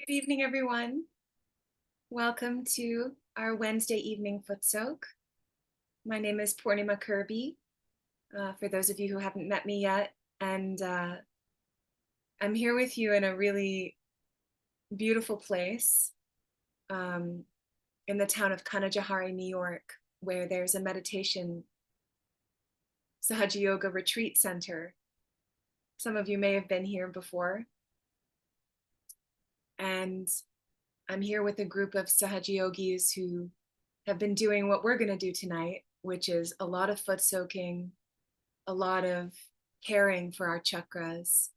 Good evening, everyone. Welcome to our Wednesday evening Footsoak. My name is Poornima Kirby, for those of you who haven't met me yet. And I'm here with you in a really beautiful place in the town of Kanajahari, New York, where there's a meditation Sahaja Yoga Retreat Center. Some of you may have been here before. And I'm here with a group of Sahaja Yogis who have been doing what we're going to do tonight, which is a lot of foot soaking, a lot of caring for our chakras,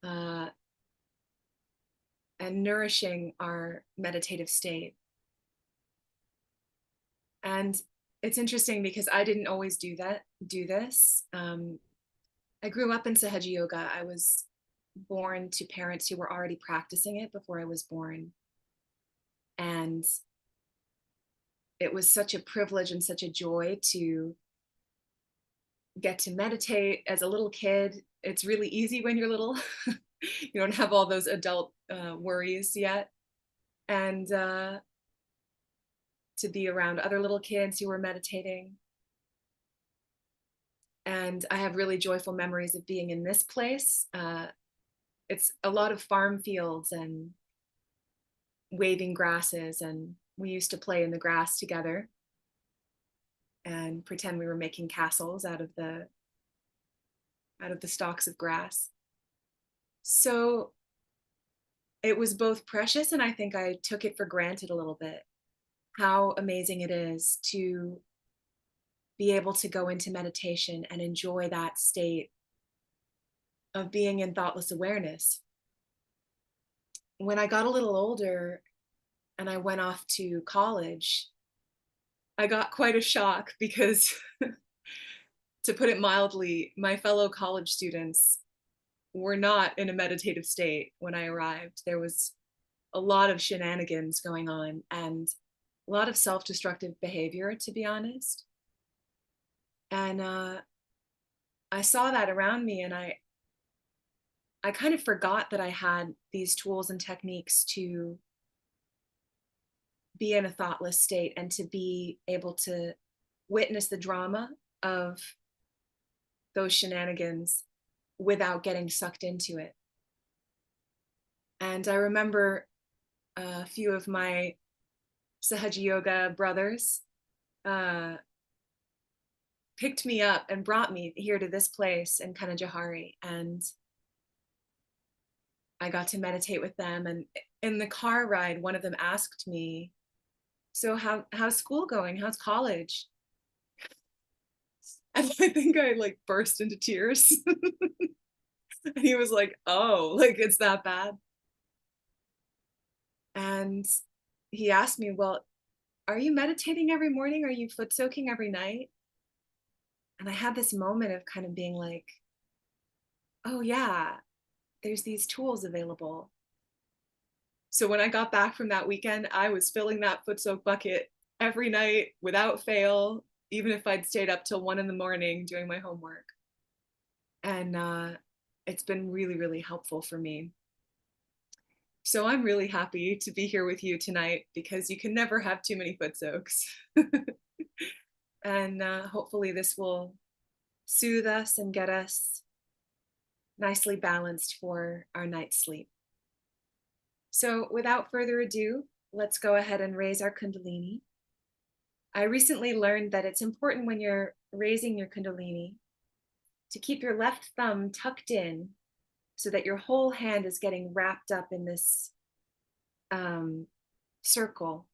and nourishing our meditative state. And it's interesting because I didn't always do this. I grew up in Sahaja Yoga. I was born to parents who were already practicing it before I was born. And it was such a privilege and such a joy to get to meditate as a little kid. It's really easy when you're little. You don't have all those adult worries yet. And to be around other little kids who were meditating. And I have really joyful memories of being in this place. It's a lot of farm fields and waving grasses, and we used to play in the grass together. and pretend we were making castles out of the stalks of grass. So it was both precious, and I think I took it for granted a little bit, how amazing it is to be able to go into meditation and enjoy that state of being in thoughtless awareness. When I got a little older and I went off to college, I got quite a shock because, to put it mildly, my fellow college students were not in a meditative state when I arrived. There was a lot of shenanigans going on and a lot of self-destructive behavior, to be honest. And I saw that around me, and I kind of forgot that I had these tools and techniques to be in a thoughtless state and to be able to witness the drama of those shenanigans without getting sucked into it. And I remember a few of my Sahaja Yoga brothers uh, picked me up and brought me here to this place in Kanajahari. And I got to meditate with them. And in the car ride, one of them asked me, "So how's school going? How's college?" And I think I like burst into tears. And he was like, "Oh, like it's that bad?" And he asked me, "Well, are you meditating every morning? Are you foot soaking every night?" And I had this moment of kind of being like, "Oh yeah, there's these tools available." So when I got back from that weekend, I was filling that foot soak bucket every night without fail, even if I'd stayed up till 1 in the morning doing my homework. And it's been really, really helpful for me. So I'm really happy to be here with you tonight because you can never have too many foot soaks. And hopefully this will soothe us and get us nicely balanced for our night's sleep. So without further ado, let's go ahead and raise our Kundalini. I recently learned that it's important when you're raising your Kundalini to keep your left thumb tucked in so that your whole hand is getting wrapped up in this circle,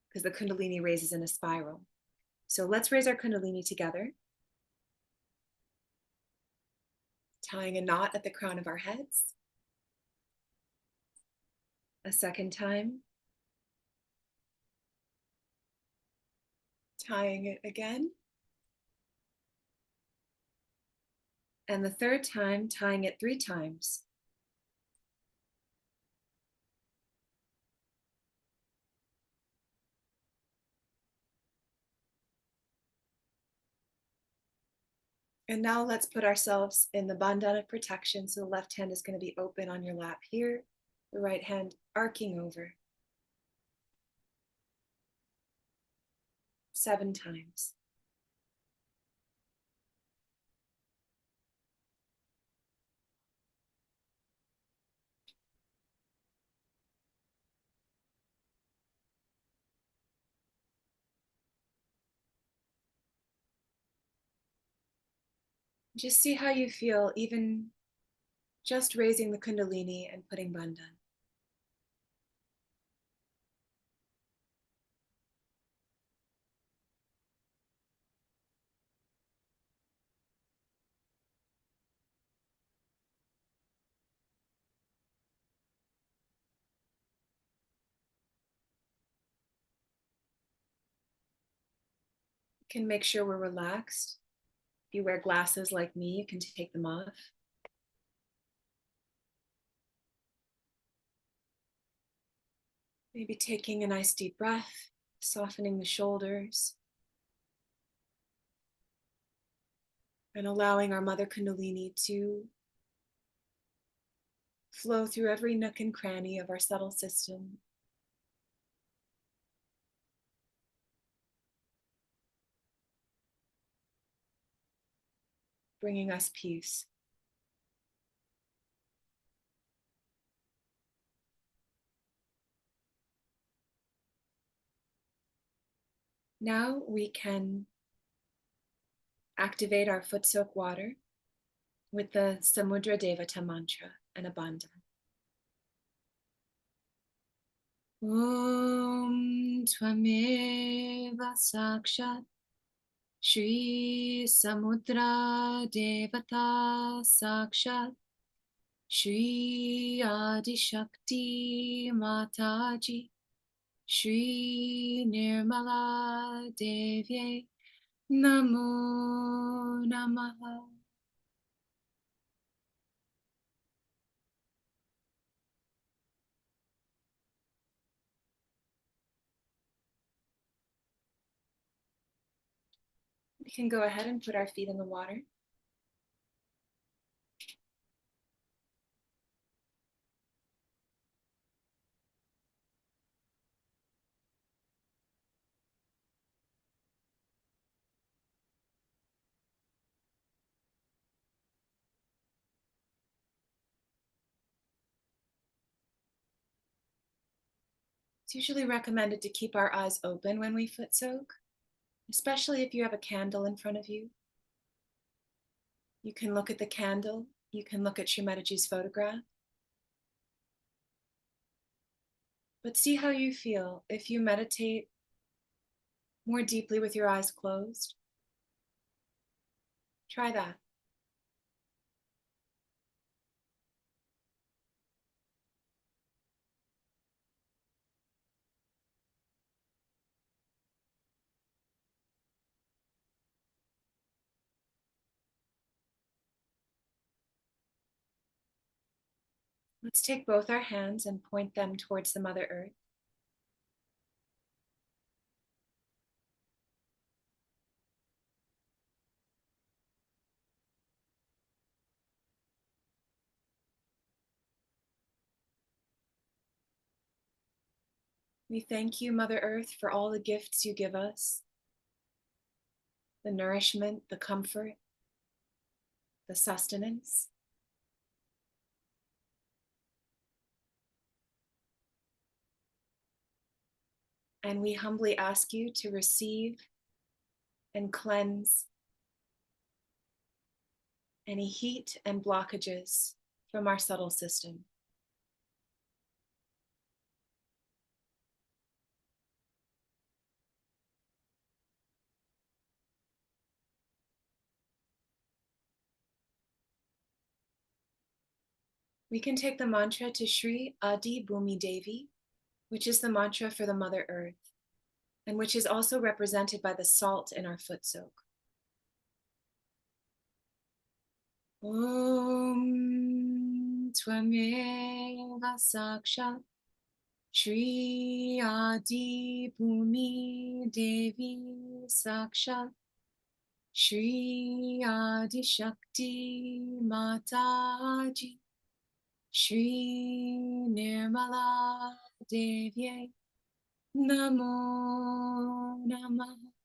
because the Kundalini raises in a spiral. So let's raise our Kundalini together, tying a knot at the crown of our heads. A second time, tying it again. And the third time, tying it 3 times. And now let's put ourselves in the bandhana of protection. So the left hand is going to be open on your lap here, the right hand arcing over. 7 times. Just see how you feel, even just raising the Kundalini and putting bandhan. You can make sure we're relaxed. If you wear glasses like me, you can take them off. Maybe taking a nice deep breath, softening the shoulders, and allowing our Mother Kundalini to flow through every nook and cranny of our subtle system. Bringing us peace. Now we can activate our Footsoak water with the Samudra Devata mantra and a bandha. Om Tvameva Sakshat Shri Samudra Devata Sakshat Shri Adi Shakti Mataji Shri Nirmala Devye Namo Namaha. We can go ahead and put our feet in the water. It's usually recommended to keep our eyes open when we foot soak, especially if you have a candle in front of you. You can look at the candle, you can look at Shrimataji's photograph. But see how you feel if you meditate more deeply with your eyes closed. Try that. Let's take both our hands and point them towards the Mother Earth. We thank you, Mother Earth, for all the gifts you give us, the nourishment, the comfort, the sustenance. And we humbly ask you to receive and cleanse any heat and blockages from our subtle system. We can take the mantra to Shri Adi Bhumi Devi, which is the mantra for the Mother Earth, and which is also represented by the salt in our foot soak. Om Tvameva Sakshat Shri Adi Bhumi Devi Sakshat Shri Adi Shakti Mataji Shri Nirmala Devye Namo Namaha.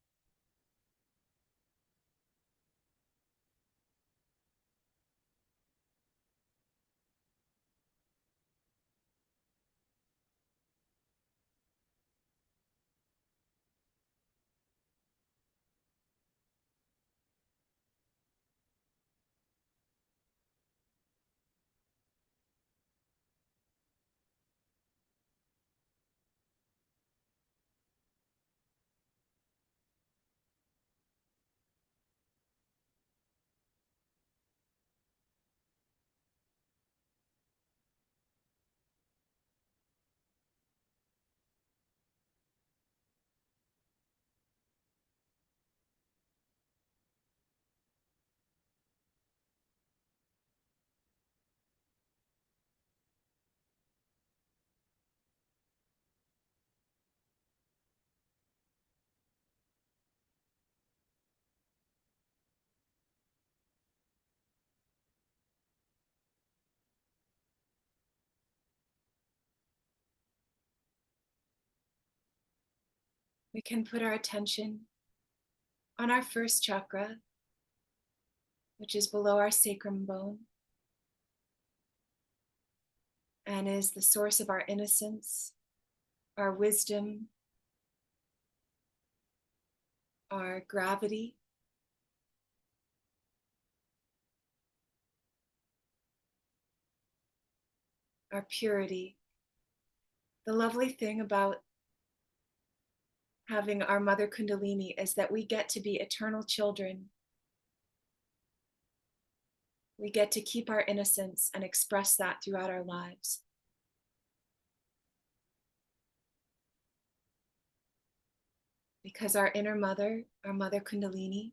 We can put our attention on our first chakra, which is below our sacrum bone and is the source of our innocence, our wisdom, our gravity. our purity. The lovely thing about having our Mother Kundalini is that we get to be eternal children. We get to keep our innocence and express that throughout our lives. Because our inner mother, our Mother Kundalini,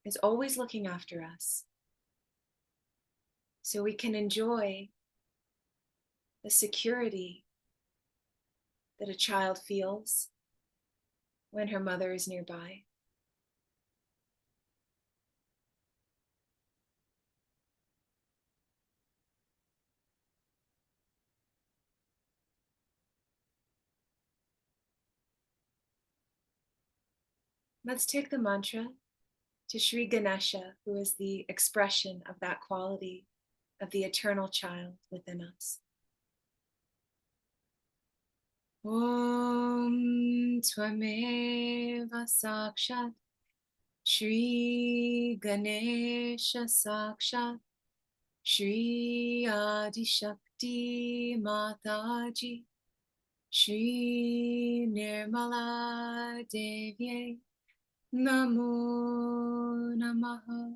is always looking after us. So we can enjoy the security that a child feels when her mother is nearby. Let's take the mantra to Sri Ganesha, who is the expression of that quality of the eternal child within us. Om Tvameva Sakshat Shri Ganesha Sakshat Shri Adi Shakti Mataji Shri Nirmala Devye Namo Namaha.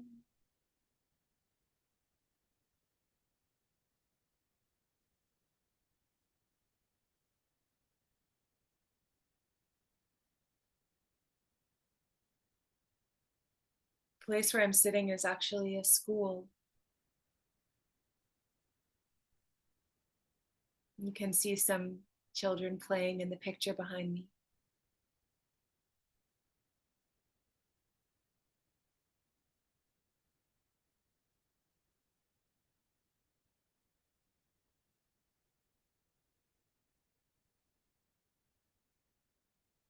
The place where I'm sitting is actually a school. You can see some children playing in the picture behind me.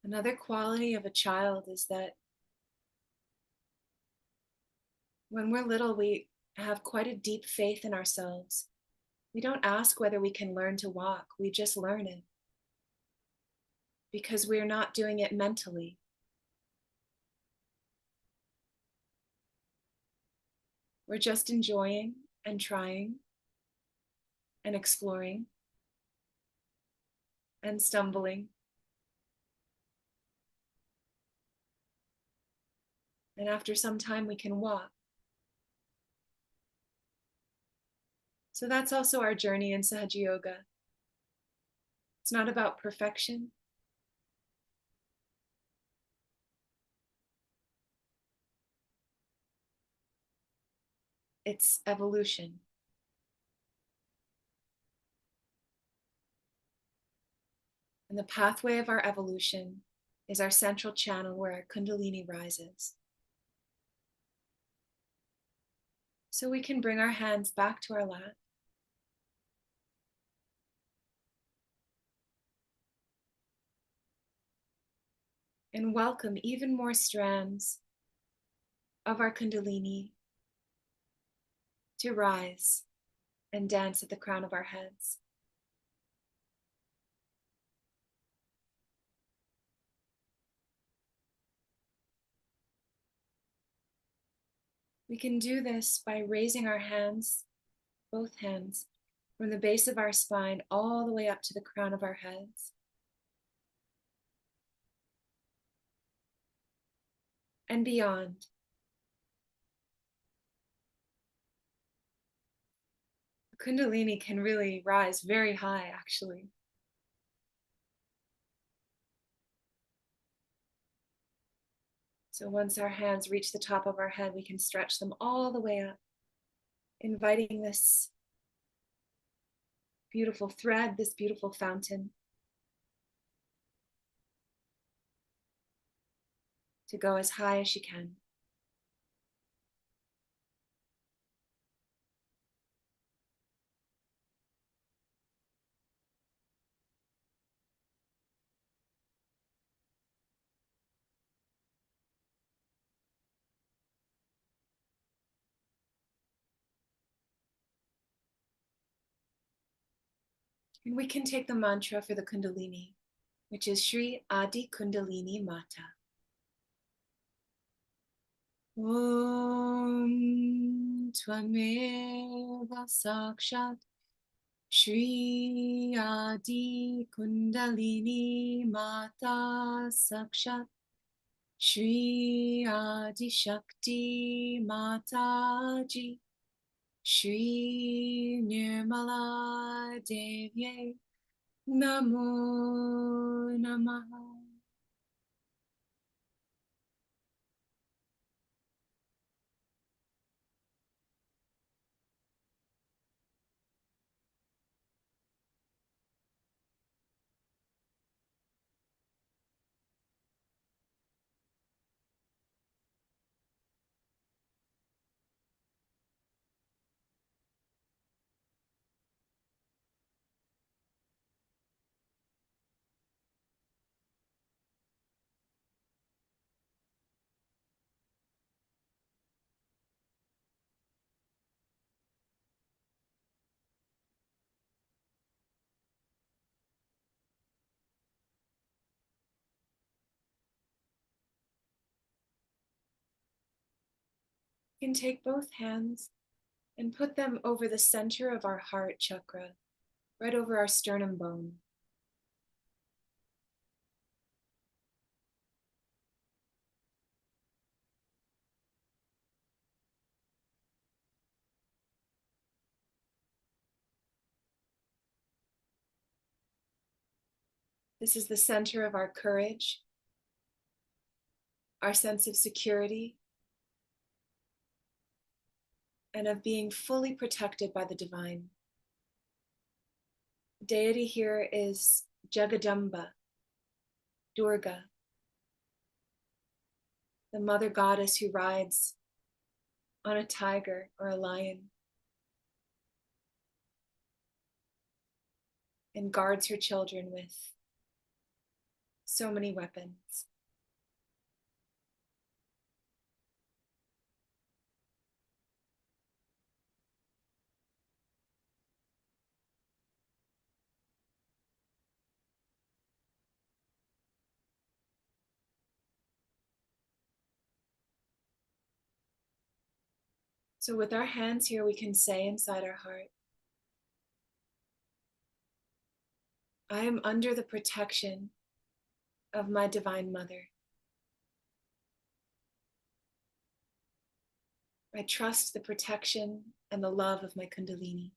Another quality of a child is that when we're little, we have quite a deep faith in ourselves. We don't ask whether we can learn to walk, we just learn it because we're not doing it mentally. We're just enjoying and trying and exploring and stumbling. And after some time, we can walk. So that's also our journey in Sahaja Yoga. It's not about perfection. It's evolution. And the pathway of our evolution is our central channel where our Kundalini rises. So we can bring our hands back to our lap. And welcome even more strands of our Kundalini to rise and dance at the crown of our heads. We can do this by raising our hands, both hands, from the base of our spine all the way up to the crown of our heads. And beyond. Kundalini can really rise very high, actually. So once our hands reach the top of our head, we can stretch them all the way up, inviting this beautiful thread, this beautiful fountain, to go as high as she can. And we can take the mantra for the Kundalini, which is Shri Adi Kundalini Mata. Om Tvameva Sakshat Shri Adi Kundalini Mata Sakshat Shri Adi Shakti Mataji Shri Nirmala Devye Namo Namaha. We can take both hands and put them over the center of our heart chakra, right over our sternum bone. This is the center of our courage, our sense of security, and of being fully protected by the divine. The deity here is Jagadamba, Durga, the mother goddess who rides on a tiger or a lion and guards her children with so many weapons. So with our hands here, we can say inside our heart, I am under the protection of my divine mother. I trust the protection and the love of my Kundalini.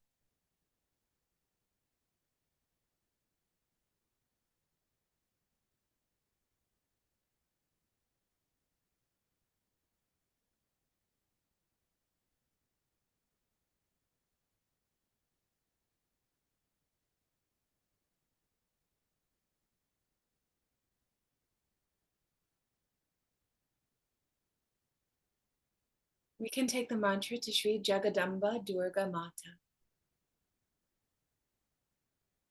We can take the mantra to Sri Jagadamba Durga Mata.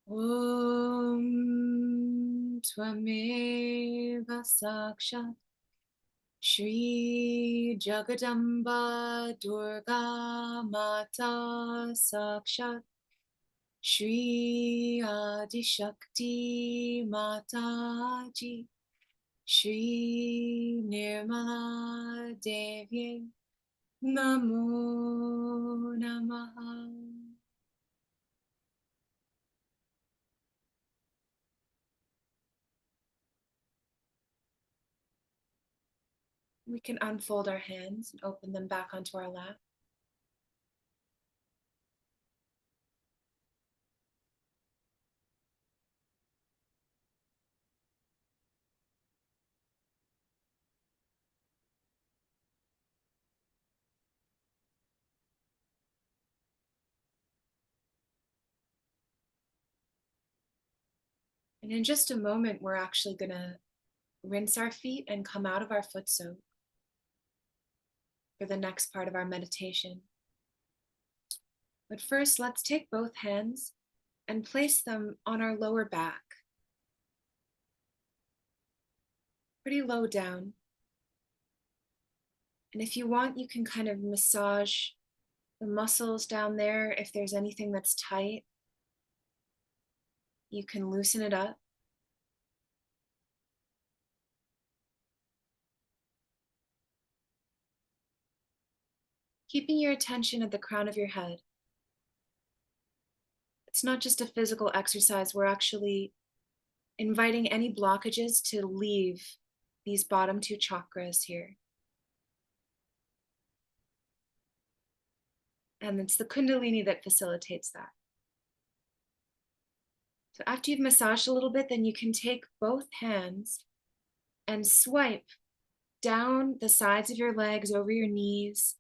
Om Tvameva Sakshat Shri Jagadamba Durga Mata Sakshat Shri Adi Shakti Mataji Shri Nirmala Devye Namo Namaha. We can unfold our hands and open them back onto our lap. And in just a moment, we're actually going to rinse our feet and come out of our foot soak for the next part of our meditation. But first, let's take both hands and place them on our lower back, pretty low down. And if you want, you can kind of massage the muscles down there. If there's anything that's tight, you can loosen it up. Keeping your attention at the crown of your head. It's not just a physical exercise. We're actually inviting any blockages to leave these bottom two chakras here. And it's the Kundalini that facilitates that. So after you've massaged a little bit, then you can take both hands and swipe down the sides of your legs, over your knees,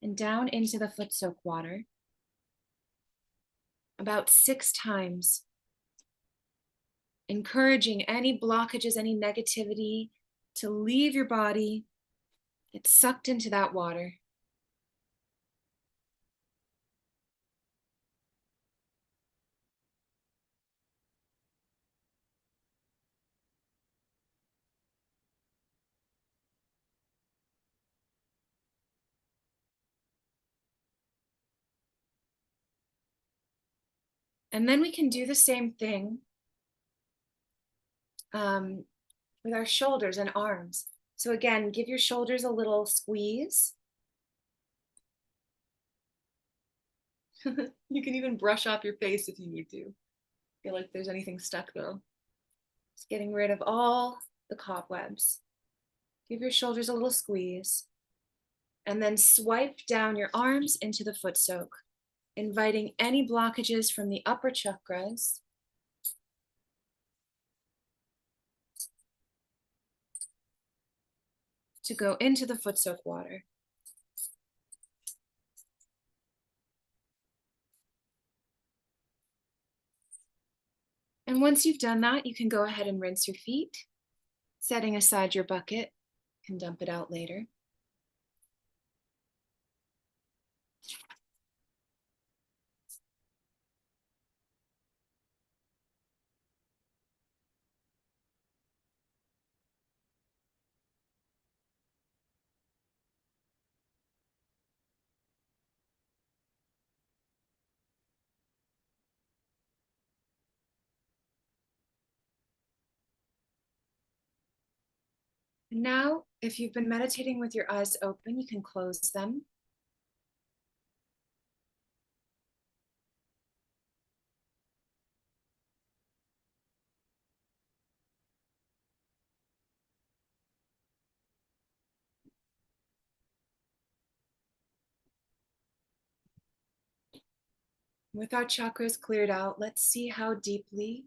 and down into the Footsoak water about 6 times, encouraging any blockages, any negativity to leave your body. Get sucked into that water. And then we can do the same thing with our shoulders and arms. So again, give your shoulders a little squeeze. You can even brush off your face if you need to. Feel like there's anything stuck though. Just getting rid of all the cobwebs. Give your shoulders a little squeeze. And then swipe down your arms into the Footsoak, inviting any blockages from the upper chakras to go into the Footsoak water. And once you've done that, you can go ahead and rinse your feet, setting aside your bucket. You can dump it out later. And now, if you've been meditating with your eyes open, you can close them. With our chakras cleared out, let's see how deeply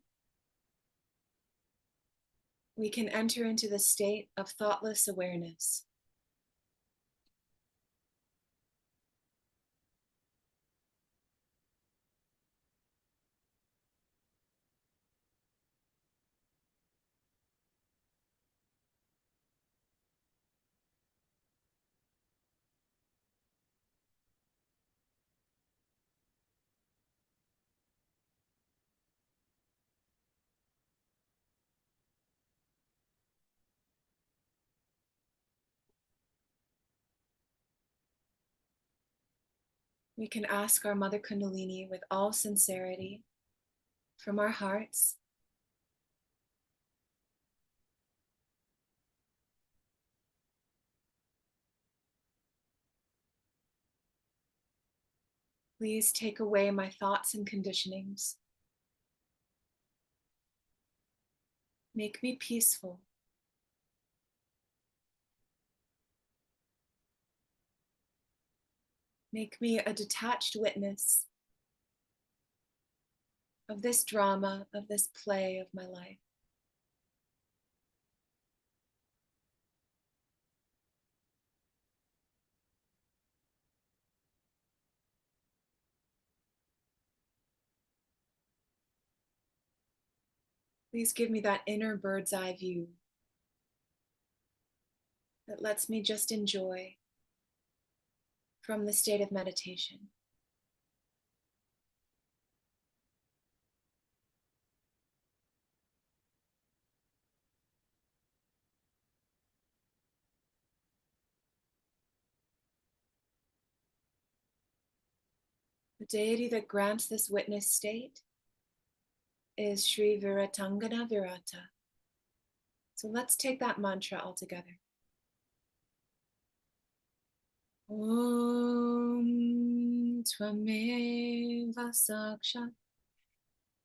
we can enter into the state of thoughtless awareness. We can ask our Mother Kundalini with all sincerity from our hearts, please take away my thoughts and conditionings. Make me peaceful. Make me a detached witness of this drama, of this play of my life. Please give me that inner bird's eye view that lets me just enjoy from the state of meditation. The deity that grants this witness state is Sri Viratangana Virata. So let's take that mantra all together. Om Tvameva Sakshat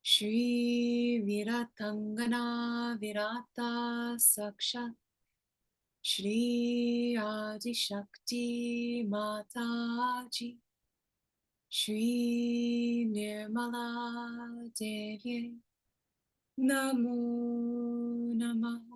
Shri Viratangana Virata Sakshat Shri Adi Shakti Mataji Shri Nirmala Devi Namo Namaha.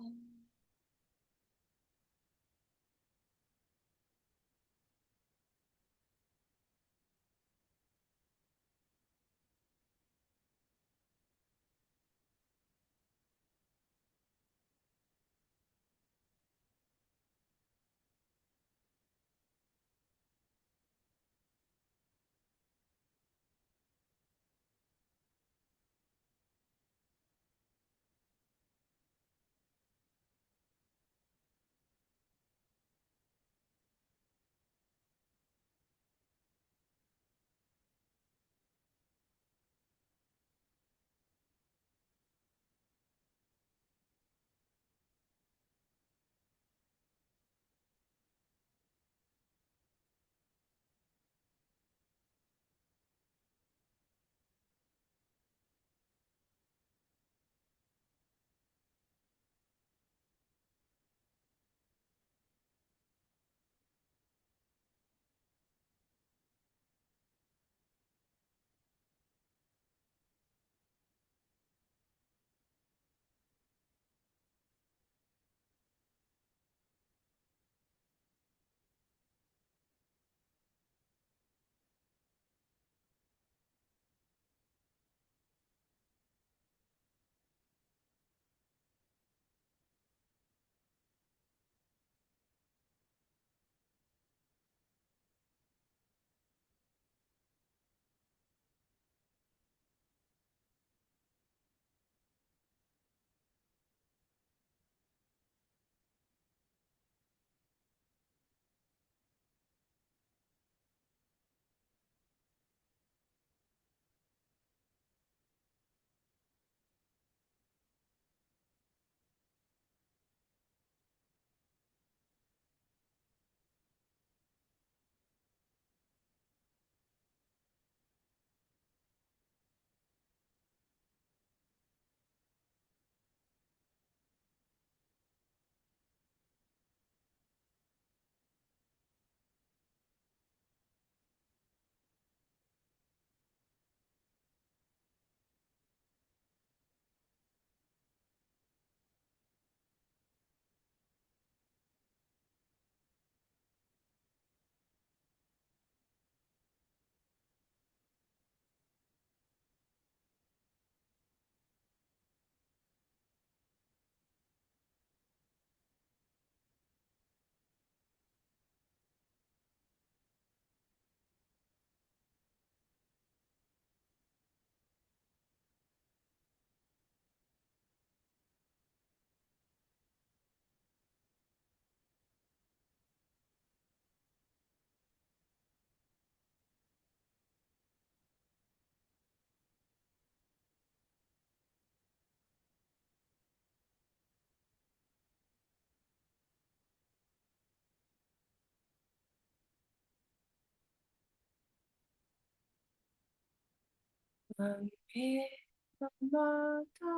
Tvameva Mata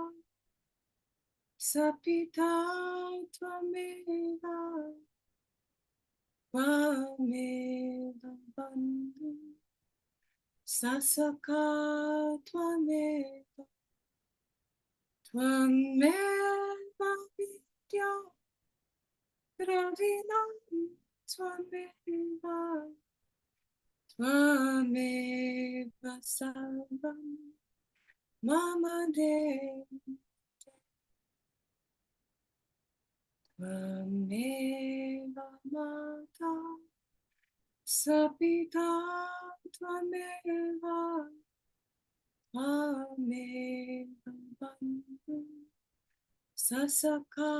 Sapita Tvameva Tvameva Bandhu Sasaka Tvameva Tvameva Vidya Dravinam Tvameva Tvameva Sarvam Mama Dev Tvameva Mata Sapita Tvameva Tvameva Bandhu Sasaka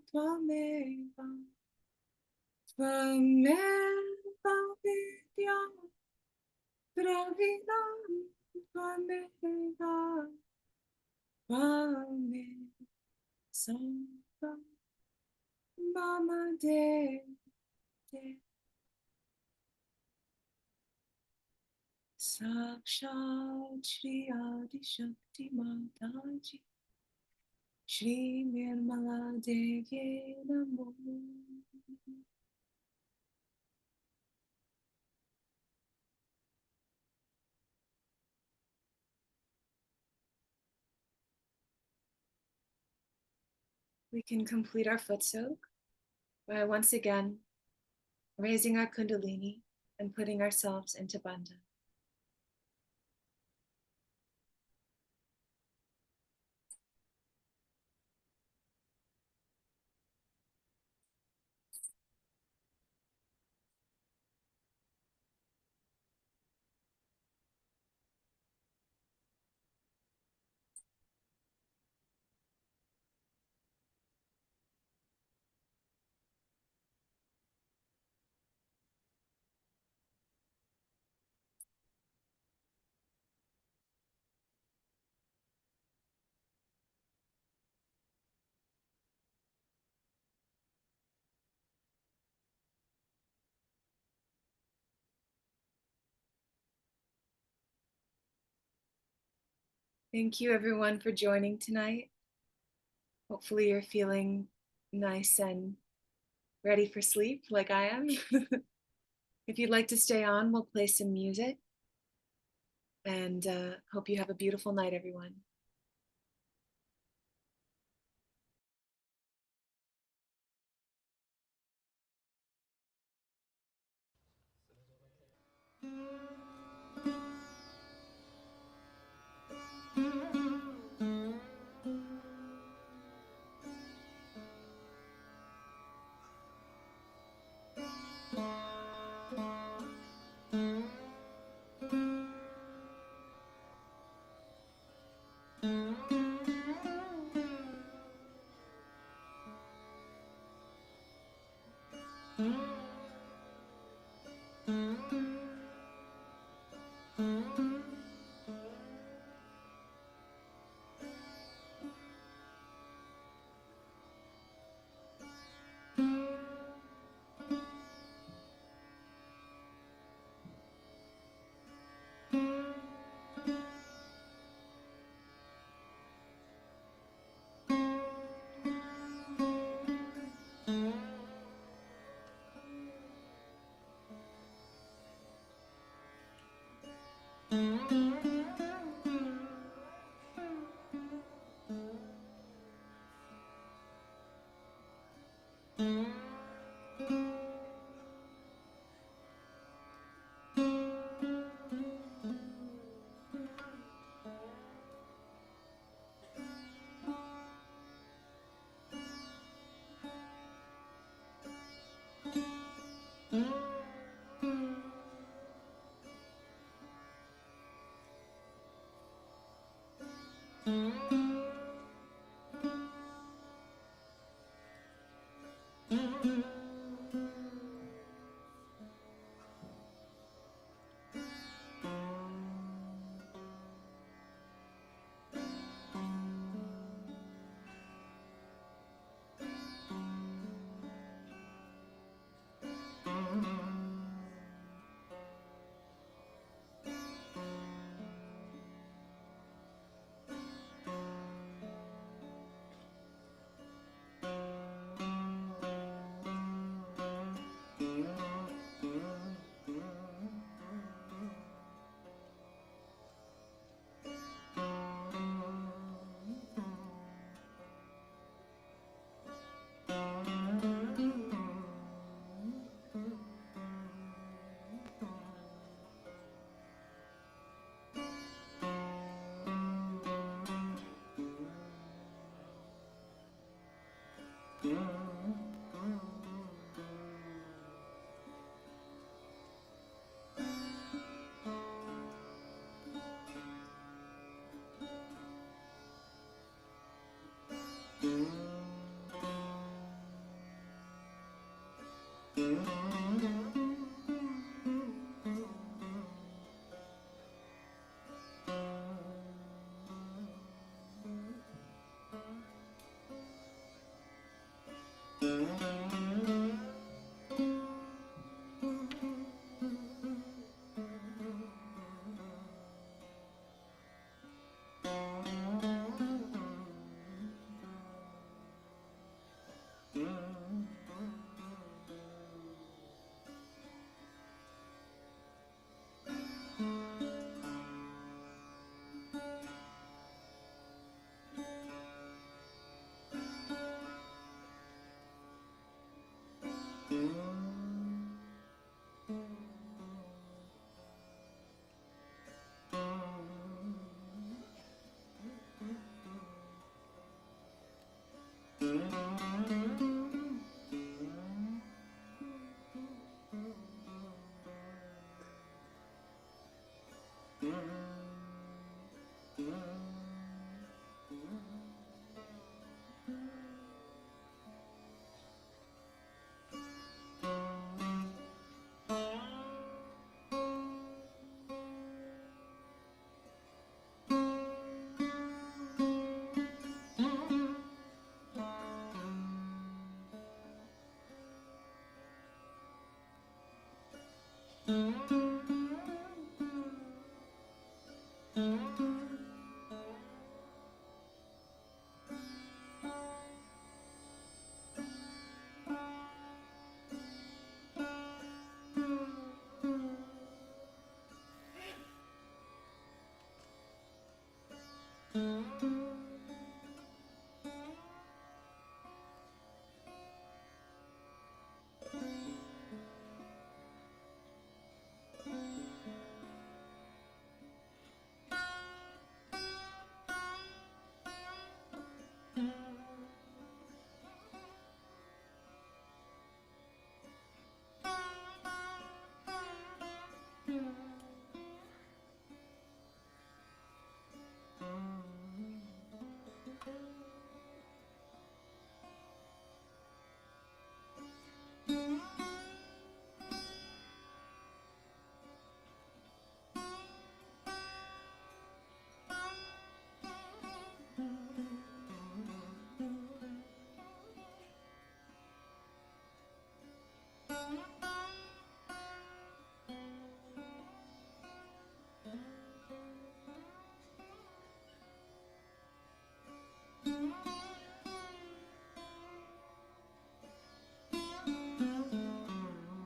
Tvameva Tvameva Vidya Dravinam Tvameva Tvameva Sarvam Mama Dev Sakshat Shri Adi Shakti Mataji Shri Nirmala Devi Namo. We can complete our foot soak by once again raising our Kundalini and putting ourselves into Bandha. Thank you everyone for joining tonight. Hopefully you're feeling nice and ready for sleep like I am. If you'd like to stay on, we'll play some music. And hope you have a beautiful night, everyone.